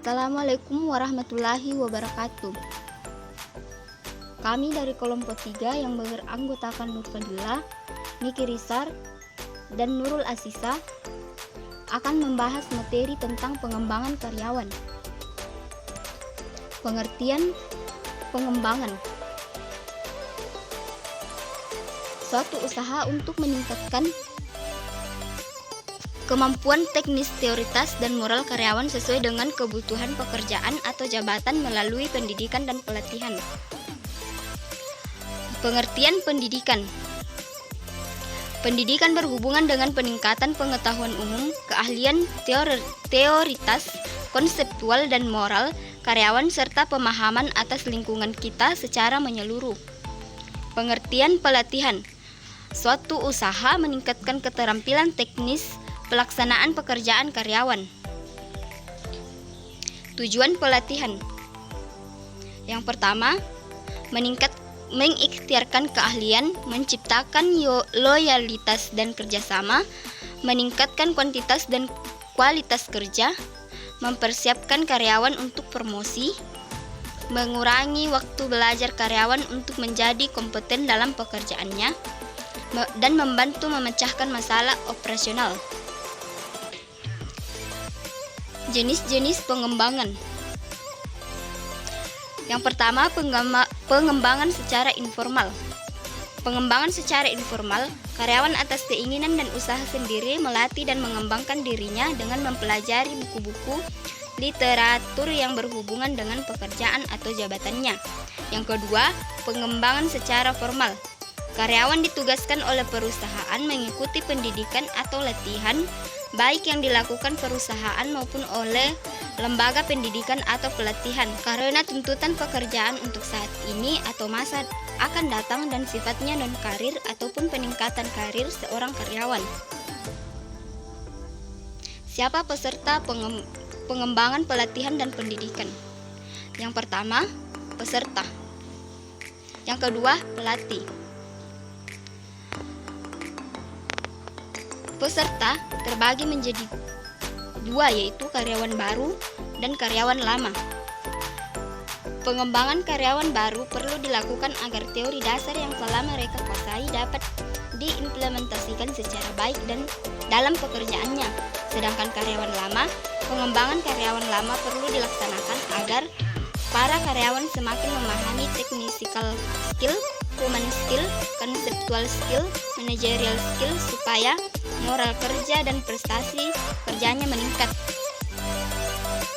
Assalamualaikum warahmatullahi wabarakatuh. Kami dari kelompok 3 yang beranggotakan Nur Fadila, Niki Risar, dan Nurul Asisa akan membahas materi tentang pengembangan karyawan. Pengertian pengembangan: suatu usaha untuk meningkatkan kemampuan teknis, teoritas, dan moral karyawan sesuai dengan kebutuhan pekerjaan atau jabatan melalui pendidikan dan pelatihan. Pengertian pendidikan: pendidikan berhubungan dengan peningkatan pengetahuan umum, keahlian teoritas, konseptual, dan moral karyawan serta pemahaman atas lingkungan kita secara menyeluruh. Pengertian pelatihan: suatu usaha meningkatkan keterampilan teknis pelaksanaan pekerjaan karyawan. Tujuan pelatihan: yang pertama, mengikhtiarkan keahlian, menciptakan loyalitas dan kerjasama, meningkatkan kuantitas dan kualitas kerja, mempersiapkan karyawan untuk promosi, mengurangi waktu belajar karyawan untuk menjadi kompeten dalam pekerjaannya, dan membantu memecahkan masalah operasional. Jenis-jenis pengembangan: yang pertama, pengembangan secara informal. Pengembangan secara informal, karyawan atas keinginan dan usaha sendiri melatih dan mengembangkan dirinya dengan mempelajari buku-buku, literatur yang berhubungan dengan pekerjaan atau jabatannya. Yang kedua, pengembangan secara formal. Karyawan ditugaskan oleh perusahaan mengikuti pendidikan atau latihan, baik yang dilakukan perusahaan maupun oleh lembaga pendidikan atau pelatihan, karena tuntutan pekerjaan untuk saat ini atau masa akan datang dan sifatnya non-karir ataupun peningkatan karir seorang karyawan. Siapa peserta pengembangan pelatihan dan pendidikan? Yang pertama, peserta. Yang kedua, pelatih. Peserta terbagi menjadi dua, yaitu karyawan baru dan karyawan lama. Pengembangan karyawan baru perlu dilakukan agar teori dasar yang telah mereka kuasai dapat diimplementasikan secara baik dan dalam pekerjaannya. Sedangkan karyawan lama, pengembangan karyawan lama perlu dilaksanakan agar para karyawan semakin memahami technical skill, human skill, conceptual skill, managerial skill supaya moral kerja dan prestasi kerjanya meningkat.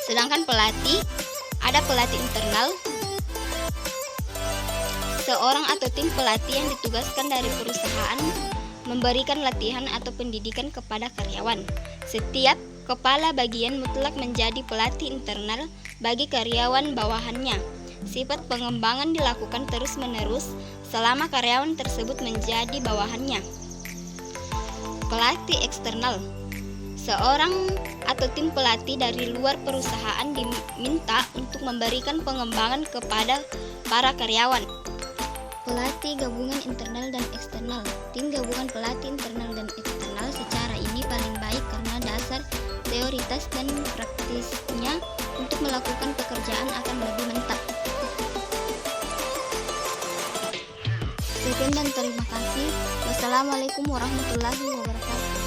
Sedangkan pelatih, ada pelatih internal, seorang atau tim pelatih yang ditugaskan dari perusahaan memberikan latihan atau pendidikan kepada karyawan. Setiap kepala bagian mutlak menjadi pelatih internal bagi karyawan bawahannya. Sifat pengembangan dilakukan terus-menerus selama karyawan tersebut menjadi bawahannya. Pelatih eksternal, seorang atau tim pelatih dari luar perusahaan diminta untuk memberikan pengembangan kepada para karyawan. Pelatih gabungan internal dan eksternal. Tim gabungan pelatih internal dan eksternal secara ini paling baik karena dasar teoritas dan praktisnya untuk melakukan pekerjaan akan lebih mantap. Sekian dan terima kasih. Wassalamualaikum warahmatullahi wabarakatuh.